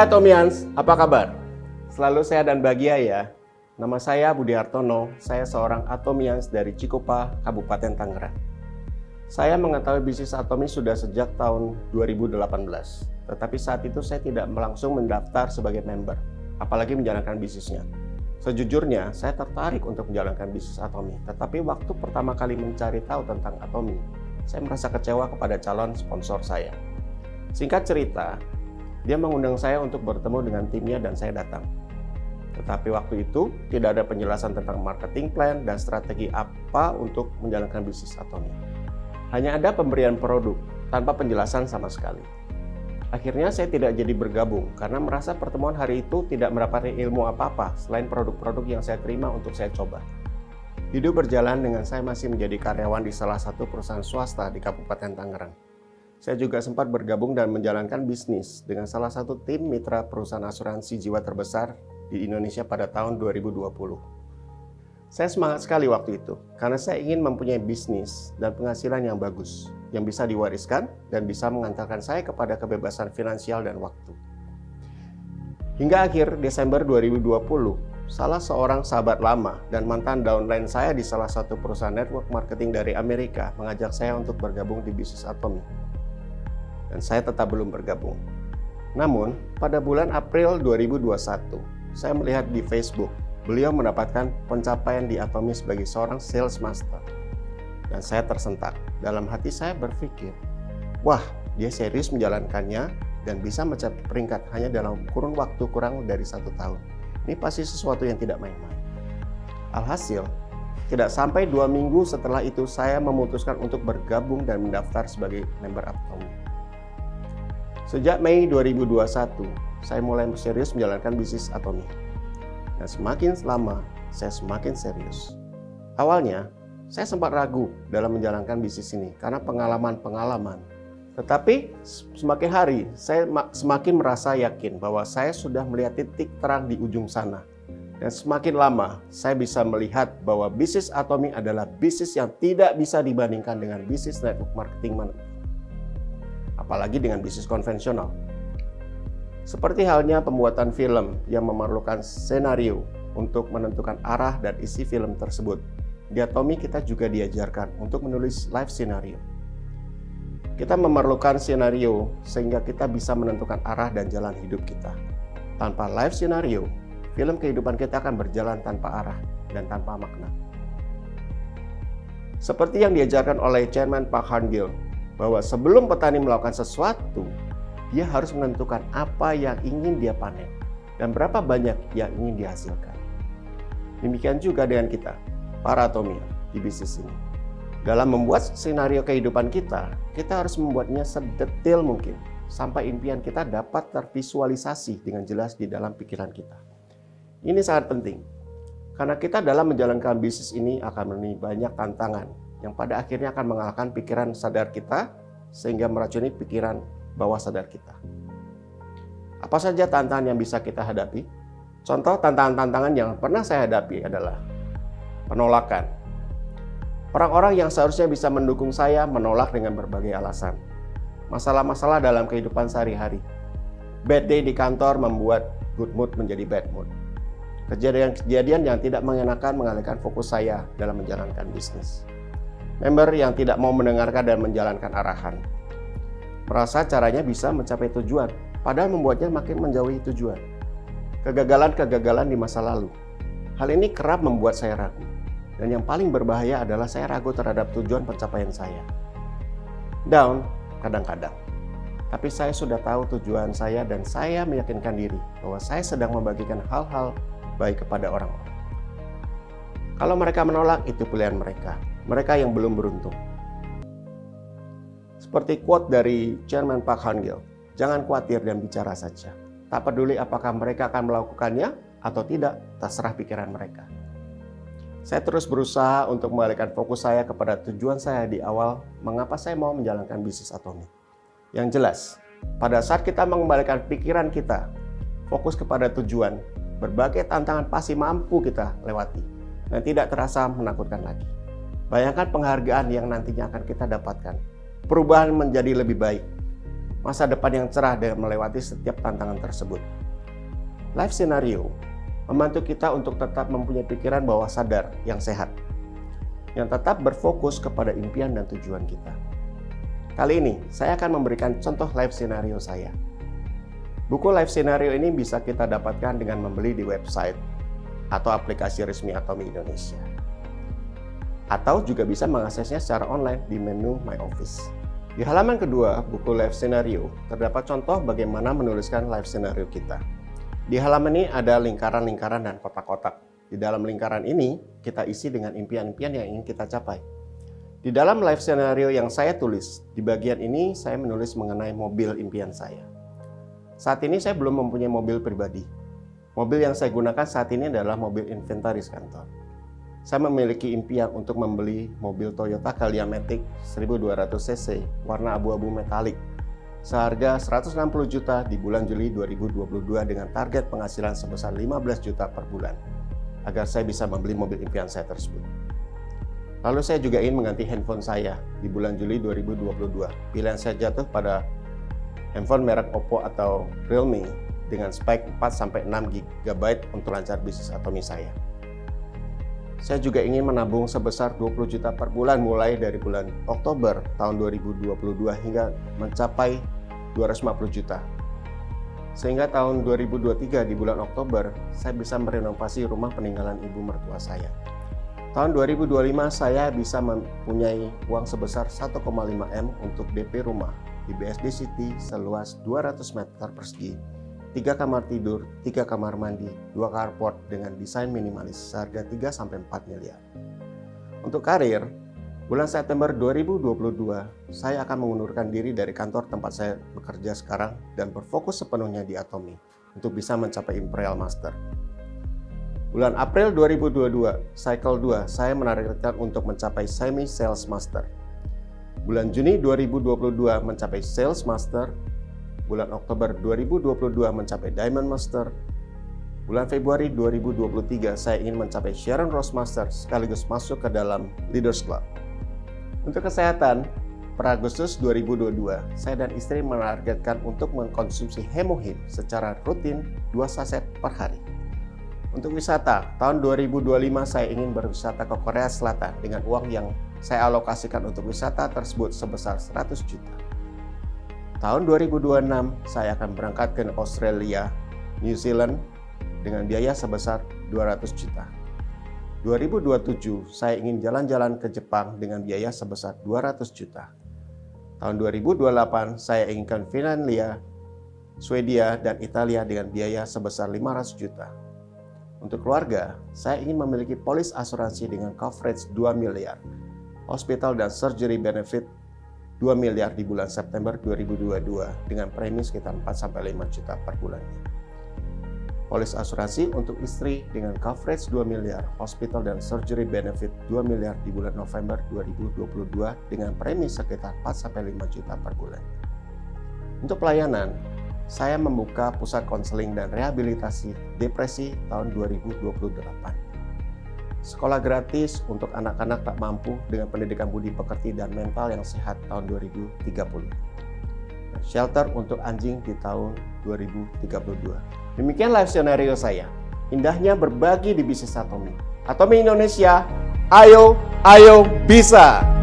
Hai Atomians, apa kabar? Selalu sehat dan bahagia ya. Nama saya Budi Hartono, saya seorang Atomians dari Cikupa, Kabupaten Tangerang. Saya mengetahui bisnis Atomi sudah sejak tahun 2018, tetapi saat itu saya tidak langsung mendaftar sebagai member, apalagi menjalankan bisnisnya. Sejujurnya, saya tertarik untuk menjalankan bisnis Atomi, tetapi waktu pertama kali mencari tahu tentang Atomi, saya merasa kecewa kepada calon sponsor saya. Singkat cerita, dia mengundang saya untuk bertemu dengan timnya dan saya datang. Tetapi waktu itu tidak ada penjelasan tentang marketing plan dan strategi apa untuk menjalankan bisnis Atomi. Hanya ada pemberian produk tanpa penjelasan sama sekali. Akhirnya saya tidak jadi bergabung karena merasa pertemuan hari itu tidak mendapatkan ilmu apa-apa selain produk-produk yang saya terima untuk saya coba. Hidup berjalan dengan saya masih menjadi karyawan di salah satu perusahaan swasta di Kabupaten Tangerang. Saya juga sempat bergabung dan menjalankan bisnis dengan salah satu tim mitra perusahaan asuransi jiwa terbesar di Indonesia pada tahun 2020. Saya semangat sekali waktu itu karena saya ingin mempunyai bisnis dan penghasilan yang bagus, yang bisa diwariskan dan bisa mengantarkan saya kepada kebebasan finansial dan waktu. Hingga akhir Desember 2020, salah seorang sahabat lama dan mantan downline saya di salah satu perusahaan network marketing dari Amerika mengajak saya untuk bergabung di bisnis Atomi. Dan saya tetap belum bergabung. Namun, pada bulan April 2021, saya melihat di Facebook, beliau mendapatkan pencapaian di Atomi sebagai seorang sales master. Dan saya tersentak. Dalam hati saya berpikir, wah, dia serius menjalankannya dan bisa mencapai peringkat hanya dalam kurun waktu kurang dari 1 tahun. Ini pasti sesuatu yang tidak main-main. Alhasil, tidak sampai 2 minggu setelah itu saya memutuskan untuk bergabung dan mendaftar sebagai member Atomi. Sejak Mei 2021, saya mulai serius menjalankan bisnis Atomi. Dan semakin lama, saya semakin serius. Awalnya, saya sempat ragu dalam menjalankan bisnis ini karena pengalaman-pengalaman. Tetapi semakin hari, saya semakin merasa yakin bahwa saya sudah melihat titik terang di ujung sana. Dan semakin lama, saya bisa melihat bahwa bisnis Atomi adalah bisnis yang tidak bisa dibandingkan dengan bisnis network marketing apalagi dengan bisnis konvensional. Seperti halnya pembuatan film yang memerlukan skenario untuk menentukan arah dan isi film tersebut. Di Atomi kita juga diajarkan untuk menulis live scenario. Kita memerlukan skenario sehingga kita bisa menentukan arah dan jalan hidup kita. Tanpa live scenario, film kehidupan kita akan berjalan tanpa arah dan tanpa makna. Seperti yang diajarkan oleh Chairman Park Han-gil, bahwa sebelum petani melakukan sesuatu, dia harus menentukan apa yang ingin dia panen dan berapa banyak yang ingin dihasilkan. Demikian juga dengan kita, para Atomi di bisnis ini. Dalam membuat skenario kehidupan kita harus membuatnya sedetail mungkin sampai impian kita dapat tervisualisasi dengan jelas di dalam pikiran kita. Ini sangat penting karena kita dalam menjalankan bisnis ini akan menemui banyak tantangan yang pada akhirnya akan mengalahkan pikiran sadar kita sehingga meracuni pikiran bawah sadar kita. Apa saja tantangan yang bisa kita hadapi? Contoh tantangan-tantangan yang pernah saya hadapi adalah penolakan. Orang-orang yang seharusnya bisa mendukung saya menolak dengan berbagai alasan. Masalah-masalah dalam kehidupan sehari-hari. Bad day di kantor membuat good mood menjadi bad mood. Kejadian-kejadian yang tidak mengenakan mengalihkan fokus saya dalam menjalankan bisnis. Member yang tidak mau mendengarkan dan menjalankan arahan. Merasa caranya bisa mencapai tujuan, padahal membuatnya makin menjauhi tujuan. Kegagalan-kegagalan di masa lalu. Hal ini kerap membuat saya ragu. Dan yang paling berbahaya adalah saya ragu terhadap tujuan pencapaian saya. Down kadang-kadang. Tapi saya sudah tahu tujuan saya dan saya meyakinkan diri bahwa saya sedang membagikan hal-hal baik kepada orang-orang. Kalau mereka menolak, itu pilihan mereka. Mereka yang belum beruntung. Seperti quote dari Chairman Park Han-gil, jangan khawatir dan bicara saja. Tak peduli apakah mereka akan melakukannya atau tidak, terserah pikiran mereka. Saya terus berusaha untuk mengalihkan fokus saya kepada tujuan saya di awal, mengapa saya mau menjalankan bisnis Atomi. Yang jelas, pada saat kita mengembalikan pikiran kita, fokus kepada tujuan, berbagai tantangan pasti mampu kita lewati dan tidak terasa menakutkan lagi. Bayangkan penghargaan yang nantinya akan kita dapatkan. Perubahan menjadi lebih baik. masa depan yang cerah dengan melewati setiap tantangan tersebut. Life scenario membantu kita untuk tetap mempunyai pikiran bawah sadar yang sehat, yang tetap berfokus kepada impian dan tujuan kita. Kali ini, saya akan memberikan contoh life scenario saya. Buku life scenario ini bisa kita dapatkan dengan membeli di website atau aplikasi resmi Atomy Indonesia. Atau juga bisa mengaksesnya secara online di menu My Office. Di halaman kedua, buku life scenario, terdapat contoh bagaimana menuliskan life scenario kita. Di halaman ini ada lingkaran-lingkaran dan kotak-kotak. Di dalam lingkaran ini, kita isi dengan impian-impian yang ingin kita capai. Di dalam life scenario yang saya tulis, di bagian ini saya menulis mengenai mobil impian saya. Saat ini saya belum mempunyai mobil pribadi. Mobil yang saya gunakan saat ini adalah mobil inventaris kantor. Saya memiliki impian untuk membeli mobil Toyota Calya Matic 1200 cc warna abu-abu metalik seharga 160 juta di bulan Juli 2022 dengan target penghasilan sebesar 15 juta per bulan agar saya bisa membeli mobil impian saya tersebut. Lalu saya juga ingin mengganti handphone saya di bulan Juli 2022. Pilihan saya jatuh pada handphone merek Oppo atau Realme dengan spek 4-6 GB untuk lancar bisnis Atomy saya. Saya juga ingin menabung sebesar 20 juta per bulan mulai dari bulan Oktober tahun 2022 hingga mencapai 250 juta. Sehingga tahun 2023 di bulan Oktober, saya bisa merenovasi rumah peninggalan ibu mertua saya. Tahun 2025 saya bisa mempunyai uang sebesar 1,5 M untuk DP rumah di BSD City seluas 200 meter persegi. 3 kamar tidur, 3 kamar mandi, 2 carport dengan desain minimalis seharga 3-4 miliar. Untuk karir, bulan September 2022, saya akan mengundurkan diri dari kantor tempat saya bekerja sekarang dan berfokus sepenuhnya di Atomy untuk bisa mencapai Imperial Master. Bulan April 2022, cycle 2, saya menargetkan untuk mencapai Semi Sales Master. Bulan Juni 2022 mencapai Sales Master. Bulan Oktober 2022 mencapai Diamond Master. Bulan Februari 2023 saya ingin mencapai Sharon Rose Master sekaligus masuk ke dalam Leaders Club. Untuk kesehatan, per Agustus 2022 saya dan istri menargetkan untuk mengkonsumsi Hemohim secara rutin 2 saset per hari. Untuk wisata, tahun 2025 saya ingin berwisata ke Korea Selatan dengan uang yang saya alokasikan untuk wisata tersebut sebesar 100 juta. Tahun 2026, saya akan berangkat ke Australia, New Zealand dengan biaya sebesar 200 juta. 2027, saya ingin jalan-jalan ke Jepang dengan biaya sebesar 200 juta. Tahun 2028, saya ingin ke Finlandia, Swedia, dan Italia dengan biaya sebesar 500 juta. Untuk keluarga, saya ingin memiliki polis asuransi dengan coverage 2 miliar, hospital dan surgery benefit 2 miliar di bulan September 2022 dengan premi sekitar 4-5 juta per bulannya. Polis asuransi untuk istri dengan coverage 2 miliar, hospital dan surgery benefit 2 miliar di bulan November 2022 dengan premi sekitar 4-5 juta per bulan. Untuk pelayanan, saya membuka pusat konseling dan rehabilitasi depresi tahun 2028. Sekolah gratis untuk anak-anak tak mampu dengan pendidikan budi pekerti dan mental yang sehat tahun 2030. Shelter untuk anjing di tahun 2032. Demikian life scenario saya. Indahnya berbagi di bisnis Atomy. Atomy Indonesia, ayo bisa!